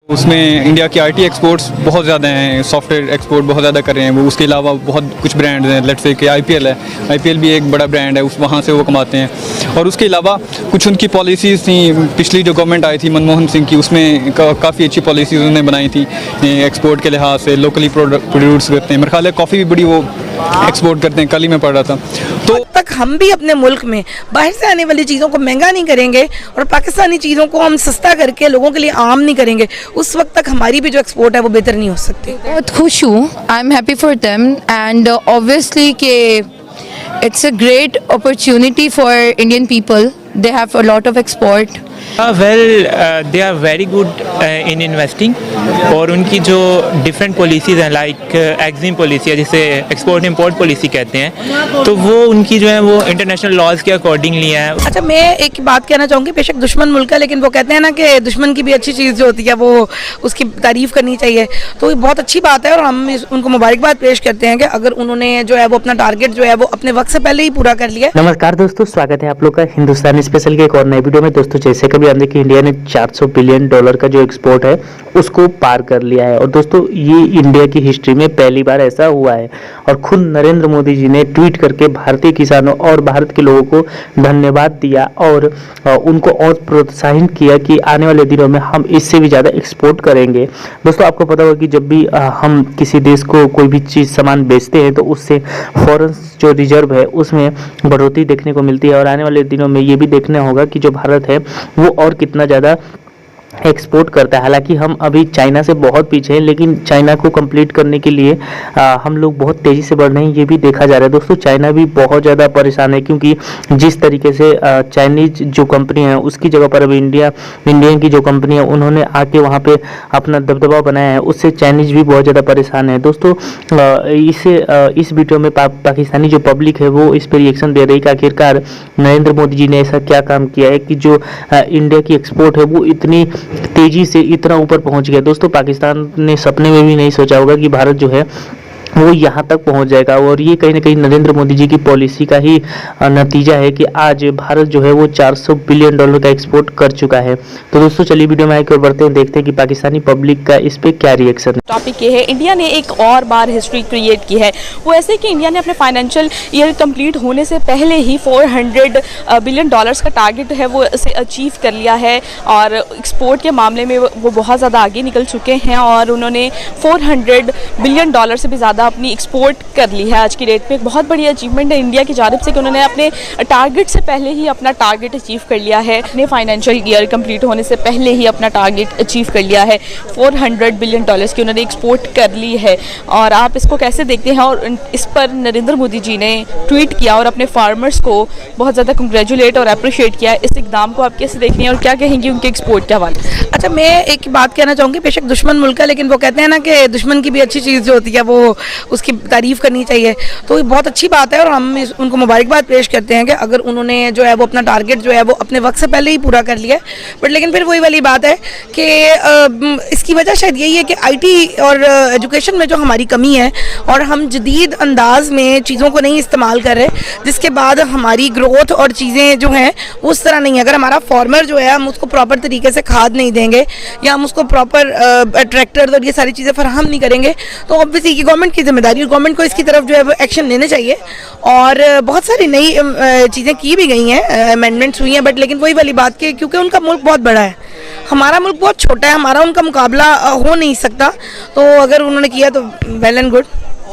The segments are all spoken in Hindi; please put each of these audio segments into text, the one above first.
उसमें इंडिया की आईटी एक्सपोर्ट्स बहुत ज़्यादा हैं, सॉफ्टवेयर एक्सपोर्ट बहुत ज़्यादा कर रहे हैं वो। उसके अलावा बहुत कुछ ब्रांड हैं, लेट्स से कि आईपीएल है, आईपीएल भी एक बड़ा ब्रांड है, उस वहाँ से वो कमाते हैं। और उसके अलावा कुछ उनकी पॉलिसीज़ थी, पिछली जो गवर्नमेंट आई थी मनमोहन सिंह की, उसमें काफ़ी अच्छी पॉलिसीज़ उन्होंने बनाई थी एक्सपोर्ट के लिहाज से। लोकली प्रोड्यूस करते हैं, मेरे ख्याल है कॉफ़ी भी बड़ी वो एक्सपोर्ट करते हैं। कल ही मैं पढ़ रहा था। तो तक हम भी अपने मुल्क में बाहर से आने वाली चीज़ों को महंगा नहीं करेंगे और पाकिस्तानी चीज़ों को हम सस्ता करके लोगों के लिए आम नहीं करेंगे, उस वक्त तक हमारी भी जो एक्सपोर्ट है वो बेहतर नहीं हो सकती। बहुत खुश हूँ, I am happy for them and obviously कि it's a great opportunity for Indian people, they have a lot of export. They are very good in investing और उनकी जो डिफरेंट पॉलिसीज़ हैं लाइक एग्जिम पॉलिसी है जिसे एक्सपोर्ट इंपोर्ट पॉलिसी कहते हैं, तो वो उनकी जो है वो इंटरनेशनल लॉज के अकॉर्डिंगली है। अच्छा, मैं एक बात कहना चाहूँगी, बेशक दुश्मन मुल्क है लेकिन वो कहते हैं ना कि दुश्मन की भी अच्छी चीज़ जो होती है वो उसकी तारीफ़ करनी चाहिए, तो ये बहुत अच्छी बात है और हम उनको मुबारकबाद पेश करते हैं कि अगर उन्होंने जो है वो अपना टारगेट जो है वो अपने वक्त से पहले ही पूरा कर लिया। नमस्कार दोस्तों, स्वागत है आप लोग का हिंदुस्तानी स्पेशल के एक और नए वीडियो में। दोस्तों जैसे कभी हम देखिए इंडिया ने $400 बिलियन का जो एक्सपोर्ट है उसको पार कर लिया है और दोस्तों ये इंडिया की हिस्ट्री में पहली बार ऐसा हुआ है। और खुद नरेंद्र मोदी जी ने ट्वीट करके भारतीय किसानों और भारत के लोगों को धन्यवाद दिया और उनको और प्रोत्साहित किया कि आने वाले दिनों में हम इससे भी ज़्यादा एक्सपोर्ट करेंगे। दोस्तों आपको पता होगा कि जब भी हम किसी देश को कोई भी चीज़ सामान बेचते हैं तो उससे फॉरेन जो रिजर्व है उसमें बढ़ोतरी देखने को मिलती है और आने वाले दिनों में ये भी देखना होगा कि जो भारत है वो और कितना ज़्यादा एक्सपोर्ट करता है। हालांकि हम अभी चाइना से बहुत पीछे हैं, लेकिन चाइना को कंप्लीट करने के लिए हम लोग बहुत तेज़ी से बढ़ रहे हैं, ये भी देखा जा रहा है। दोस्तों चाइना भी बहुत ज़्यादा परेशान है क्योंकि जिस तरीके से चाइनीज जो कंपनी है उसकी जगह पर अभी इंडियन की जो कंपनी है उन्होंने आके वहाँ पे अपना दबदबा बनाया है, उससे चाइनीज भी बहुत ज़्यादा परेशान है। दोस्तों इस वीडियो में पाकिस्तानी जो पब्लिक है वो इस पर रिएक्शन दे रही है कि आखिरकार नरेंद्र मोदी जी ने ऐसा क्या काम किया है कि जो इंडिया की एक्सपोर्ट है वो इतनी तेजी से इतना ऊपर पहुंच गया। दोस्तों पाकिस्तान ने सपने में भी नहीं सोचा होगा कि भारत जो है वो यहाँ तक पहुँच जाएगा और ये कहीं ना कहीं नरेंद्र मोदी जी की पॉलिसी का ही नतीजा है कि आज भारत जो है वो $400 बिलियन का एक्सपोर्ट कर चुका है। तो दोस्तों चलिए वीडियो में आगे बढ़ते हैं, देखते हैं कि पाकिस्तानी पब्लिक का इस पे क्या रिएक्शन है। टॉपिक ये है, इंडिया ने एक और बार हिस्ट्री क्रिएट की है। वो ऐसे कि इंडिया ने अपने फाइनेंशियल ईयर कंप्लीट होने से पहले ही $400 बिलियन का टारगेट है वो इसे अचीव कर लिया है और एक्सपोर्ट के मामले में वो बहुत ज़्यादा आगे निकल चुके हैं और उन्होंने $400 बिलियन से भी ज़्यादा अपनी एक्सपोर्ट कर ली है। आज की डेट पे एक बहुत बड़ी अचीवमेंट है इंडिया की जानिब से कि उन्होंने अपने टारगेट से पहले ही अपना टारगेट अचीव कर लिया है। अपने फाइनेंशियल ईयर कंप्लीट होने से पहले ही अपना टारगेट अचीव कर लिया है। $400 बिलियन की उन्होंने एक्सपोर्ट कर ली है और आप इसको कैसे देखते हैं? और इस पर नरेंद्र मोदी जी ने ट्वीट किया और अपने फार्मर्स को बहुत ज़्यादा कंग्रेचुलेट और अप्रिशिएट किया। इस इकदाम को आप कैसे देखते हैं और क्या कहेंगे उनके एक्सपोर्ट के हवाले से? अच्छा, मैं एक बात कहना चाहूँगी, बेशक दुश्मन मुल्क है लेकिन वो कहते हैं ना कि दुश्मन की भी अच्छी चीज़ जो होती है वो उसकी तारीफ़ करनी चाहिए, तो ये बहुत अच्छी बात है और हम उनको मुबारकबाद पेश करते हैं कि अगर उन्होंने जो है वो अपना टारगेट जो है वो अपने वक्त से पहले ही पूरा कर लिया है। बट लेकिन फिर वही वाली बात है कि इसकी वजह शायद यही है कि आईटी और एजुकेशन में जो हमारी कमी है और हम जदीद अंदाज में चीज़ों को नहीं इस्तेमाल कर रहे, जिसके बाद हमारी ग्रोथ और चीज़ें जो हैं वो उस तरह नहीं है। अगर हमारा फार्मर जो है हम उसको प्रॉपर तरीके से खाद नहीं देंगे या हम उसको प्रॉपर ट्रैक्टर और ये सारी चीज़ें फराहम नहीं करेंगे तो ऑब्वियसली ये गवर्नमेंट की जिम्मेदारी, गवर्नमेंट को इसकी तरफ जो है वो एक्शन लेने चाहिए। और बहुत सारी नई चीज़ें की भी गई हैं, अमेंडमेंट्स हुई हैं, बट लेकिन वही वाली बात कि क्योंकि उनका मुल्क बहुत बड़ा है, हमारा मुल्क बहुत छोटा है, हमारा उनका मुकाबला हो नहीं सकता, तो अगर उन्होंने किया तो वेल एंड गुड,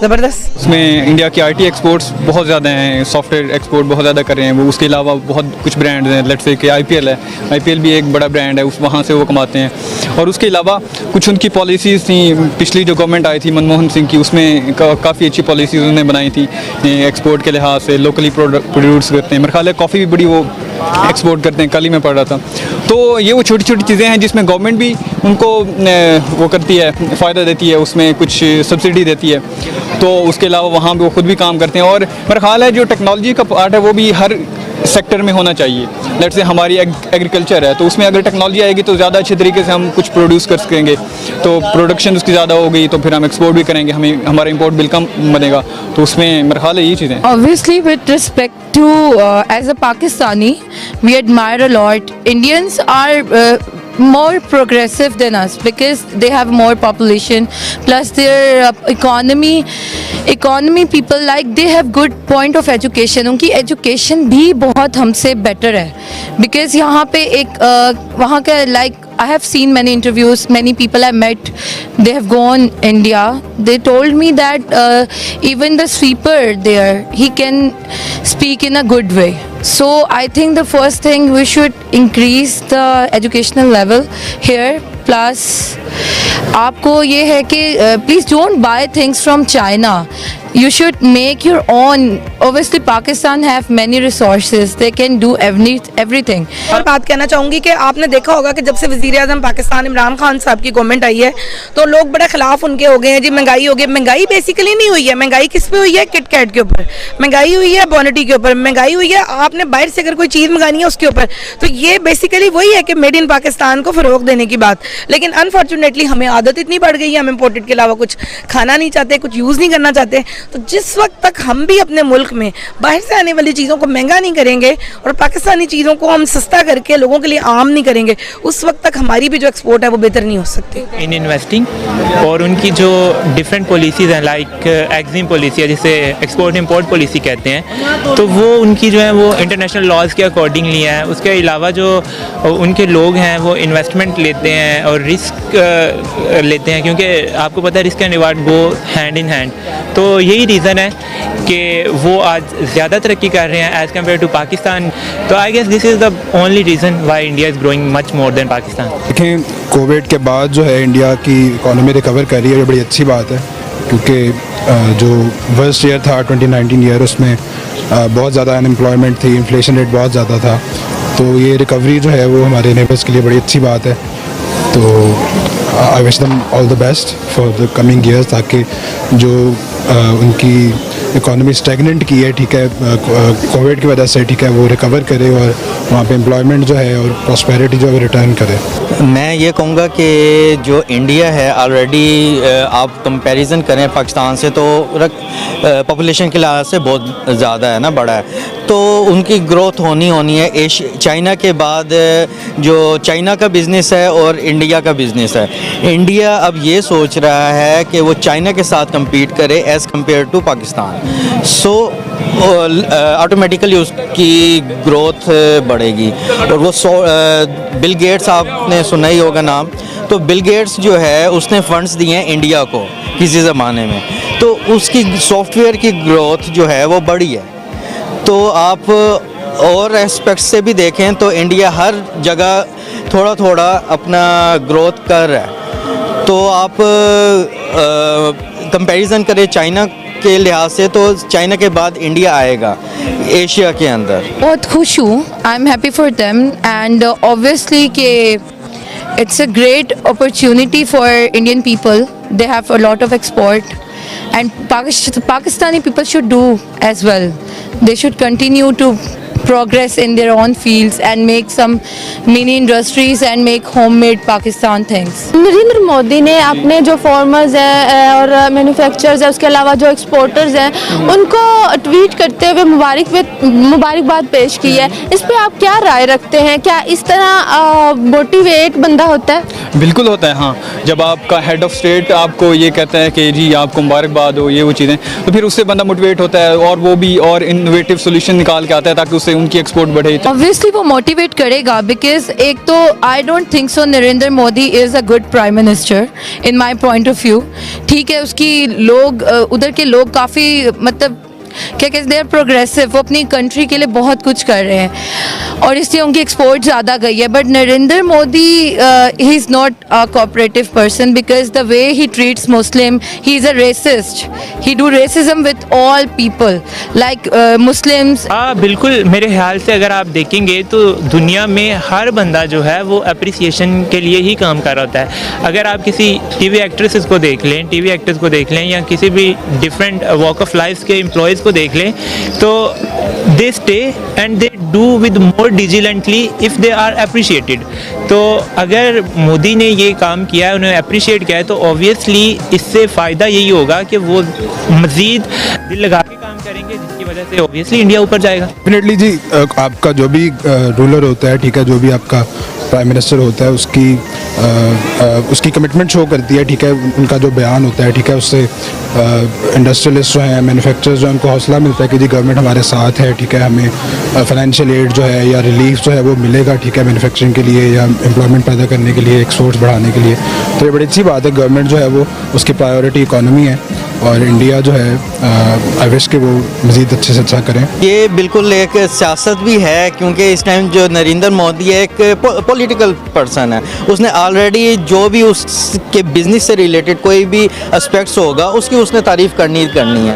ज़बरदस्त। उसमें इंडिया की आईटी एक्सपोर्ट्स बहुत ज़्यादा हैं, सॉफ्टवेयर एक्सपोर्ट बहुत ज़्यादा कर रहे हैं वो। उसके अलावा बहुत कुछ ब्रांड हैं, लेट्स से कि आईपीएल है, आईपीएल भी एक बड़ा ब्रांड है, उस वहाँ से वो कमाते हैं। और उसके अलावा कुछ उनकी पॉलिसीज़ थी, पिछली जो गवर्नमेंट आई थी मनमोहन सिंह की, उसमें काफ़ी अच्छी पॉलिसीज़ उन्होंने बनाई थी एक्सपोर्ट के लिहाज से। लोकली प्रोड्यूस करते हैं, मेरे ख्याल है कॉफ़ी भी बड़ी वो एक्सपोर्ट करते हैं। कल ही मैं पढ़ रहा था। तो ये वो छोटी छोटी चीज़ें हैं जिसमें गवर्नमेंट भी उनको वो करती है, फ़ायदा देती है, उसमें कुछ सब्सिडी देती है, तो उसके अलावा वहाँ पे वो खुद भी काम करते हैं। और मेरा ख्याल है जो टेक्नोलॉजी का पार्ट है वो भी हर सेक्टर में होना चाहिए। लेट्स से हमारी एग्रीकल्चर है तो उसमें अगर टेक्नोलॉजी आएगी तो ज़्यादा अच्छे तरीके से हम कुछ प्रोड्यूस कर सकेंगे, तो प्रोडक्शन उसकी ज़्यादा हो गई तो फिर हम एक्सपोर्ट भी करेंगे, हमें हमारा इंपोर्ट बिल कम बनेगा। तो उसमें मेरा ख्याल है ये चीज़ें। Obviously, with respect to as a Pakistani, we admire a lot. Indians are more progressive than us because they have more population, plus their economy people like they have good point of education. उनकी education भी बहुत हमसे better है because यहाँ पे एक वहाँ का like I have seen many interviews, many people I met, they have gone India. They told me that even the sweeper there, he can speak in a good way. So I think the first thing we should increase the educational level here. Plus आपको ये है कि please don't buy things from China. You should make your own. Obviously Pakistan have many resources. They can do everything. और बात कहना चाहूँगी कि आपने देखा होगा कि जब से वज़ीर आज़म पाकिस्तान इमरान खान साहब की गवर्नमेंट आई है तो लोग बड़े खिलाफ उनके हो गए हैं जी। महंगाई हो गई, महंगाई बेसिकली नहीं हुई है। महंगाई किस पे हुई है? किट कैट के ऊपर महंगाई हुई है, बोनिटी के ऊपर महंगाई हुई है, आपने बाहर से अगर कोई चीज़ मंगानी है उसके ऊपर। तो ये बेसिकली वही है कि मेड इन पाकिस्तान को फ़रोग देने की बात। लेकिन अनफॉर्चुनेटली हमें आदत इतनी बढ़ गई है, हम इम्पोर्टेड के अलावा कुछ खाना नहीं चाहते, कुछ यूज़ नहीं करना चाहते। तो जिस वक्त तक हम भी अपने मुल्क में बाहर से आने वाली चीज़ों को महंगा नहीं करेंगे और पाकिस्तानी चीज़ों को हम सस्ता करके लोगों के लिए आम नहीं करेंगे, उस वक्त तक हमारी भी जो एक्सपोर्ट है वो बेहतर नहीं हो सकती। इन इन्वेस्टिंग और उनकी जो डिफरेंट पॉलिसीज़ हैं लाइक एग्जिम पॉलिसी है जिसे एक्सपोर्ट इंपोर्ट पॉलिसी कहते हैं, तो वो उनकी जो है वो इंटरनेशनल लॉज के अकॉर्डिंगली है। उसके अलावा जो उनके लोग हैं वो इन्वेस्टमेंट लेते हैं और रिस्क लेते हैं, क्योंकि आपको पता है risk and reward go hand in hand. तो यही रीज़न है कि वो आज ज़्यादा तरक्की कर रहे हैं एज़ कम्पेयर टू पाकिस्तान। तो I guess this is the only reason why India is growing much more than Pakistan. देखें, कोविड के बाद जो है इंडिया की इकॉनमी रिकवर कर रही है, ये बड़ी अच्छी बात है क्योंकि जो वर्स्ट ईयर था 2019 ईयर उसमें बहुत ज़्यादा अनएम्प्लॉयमेंट थी, इन्फ्लेशन रेट बहुत ज़्यादा था। तो ये रिकवरी जो है वो हमारे नेबर्स के लिए बड़ी अच्छी बात है। तो I wish them all the best for the coming years, ताकि जो उनकी इकॉनमी स्टैगनेंट की है, ठीक है, कोविड की वजह से, ठीक है, वो रिकवर करे और वहाँ पे एम्प्लॉयमेंट जो है और प्रॉस्पेरिटी जो है रिटर्न करे। मैं ये कहूँगा कि जो इंडिया है ऑलरेडी आप कंपैरिजन करें पाकिस्तान से तो पॉपुलेशन के लिहाज से बहुत ज़्यादा है ना, बड़ा है। तो उनकी ग्रोथ होनी है। चाइना के बाद जो चाइना का बिज़नेस है और इंडिया का बिज़नेस है, इंडिया अब ये सोच रहा है कि वो चाइना के साथ compete करे as compare to Pakistan. So automatically उसकी ग्रोथ बढ़ेगी। और वो बिल गेट्स, आपने सुना ही होगा नाम, तो बिल गेट्स जो है उसने फंड्स दिए हैं इंडिया को किसी ज़माने में, तो उसकी सॉफ्टवेयर की ग्रोथ जो है वो बढ़ी है। तो आप और एस्पेक्ट से भी देखें तो इंडिया हर जगह थोड़ा थोड़ा अपना ग्रोथ कर रहा है। तो आप कंपैरिजन करें चाइना के लिहाज से तो चाइना के बाद इंडिया आएगा एशिया के अंदर। बहुत खुश हूँ, I am happy for them and obviously कि it's a great opportunity for Indian people. They have a lot of export and Pakistani people should do as well. They should continue to progress in their own fields and make some mini industries and make homemade Pakistan things. Narendra Modi ने अपने जो फार्मर्स हैं और मैन्युफैक्चरर्स हैं, उसके अलावा जो एक्सपोर्टर्स हैं, उनको ट्वीट करते हुए मुबारकबाद पेश की है। इस पे आप क्या राय रखते हैं? क्या इस तरह मोटिवेट बंदा होता है? बिल्कुल होता है, हाँ। जब आपका हेड ऑफ स्टेट आपको ये कहता है कि जी आपको मुबारकबाद हो, ये वो चीज़ें, तो फिर उससे बंदा मोटिवेट होता है और वो भी और इनोवेटिव सोल्यूशन निकाल के आता है ताकि उससे उनकी एक्सपोर्ट बढ़े। ऑब्वियसली वो मोटिवेट करेगा बिकॉज एक तो I don't think so Narendra Modi is a good prime minister in my point of view. ठीक है, उसकी लोग उधर के लोग काफ़ी मतलब क्या कहते हैं, दे आर प्रोग्रेसिव, वो अपनी कंट्री के लिए बहुत कुछ कर रहे हैं और इसलिए उनकी एक्सपोर्ट ज़्यादा गई है। But Narendra Modi he is not a cooperative person because the way he treats Muslim, he is a resist, he do racism with all people like Muslims. हाँ बिल्कुल, मेरे ख्याल से अगर आप देखेंगे तो दुनिया में हर बंदा जो है वो अप्रिसिएशन के लिए ही काम कर रहा होता है। अगर आप किसी टीवी एक्ट्रेसेस को देख लें, टीवी एक्टर्स को देख लें या किसी भी डिफरेंट वॉक ऑफ लाइफ के एम्प्लॉयज़ को देख लें तो they stay and they do with more diligently if they are appreciated. तो अगर मोदी ने ये काम किया है, उन्हें अप्रिशिएट किया है, तो ऑब्वियसली इससे फ़ायदा यही होगा कि वो मज़ीद दिल लगा के काम करेंगे, जिसकी वजह से ऑब्वियसली इंडिया ऊपर जाएगा। डेफिनेटली जी, आपका जो भी रूलर होता है, ठीक है, जो भी आपका प्राइम मिनिस्टर होता है, उसकी कमिटमेंट शो करती है, ठीक है, उनका जो बयान होता है, ठीक है, उससे इंडस्ट्रियलिस्ट जो हैं, मैन्युफैक्चरर्स जो हैं, उनको हौसला मिलता है कि जी गवर्नमेंट हमारे साथ है, ठीक है, हमें फाइनेंशियल एड जो है या रिलीफ जो है वो मिलेगा, ठीक है, मैन्युफैक्चरिंग के लिए या एम्प्लॉयमेंट पैदा करने के लिए, एक्सपोर्ट्स बढ़ाने के लिए। तो ये बड़ी अच्छी बात है, गवर्नमेंट जो है वो उसकी प्रायोरिटी इकॉनमी है और इंडिया जो है आई विश कि वो मज़ीद अच्छे से अच्छा करें। ये बिल्कुल एक सियासत भी है, क्योंकि इस टाइम जो नरेंद्र मोदी है एक पॉलिटिकल पर्सन है, उसने ऑलरेडी जो भी उसके बिजनेस से रिलेटेड कोई भी एस्पेक्ट्स होगा उसकी उसने तारीफ़ करनी है।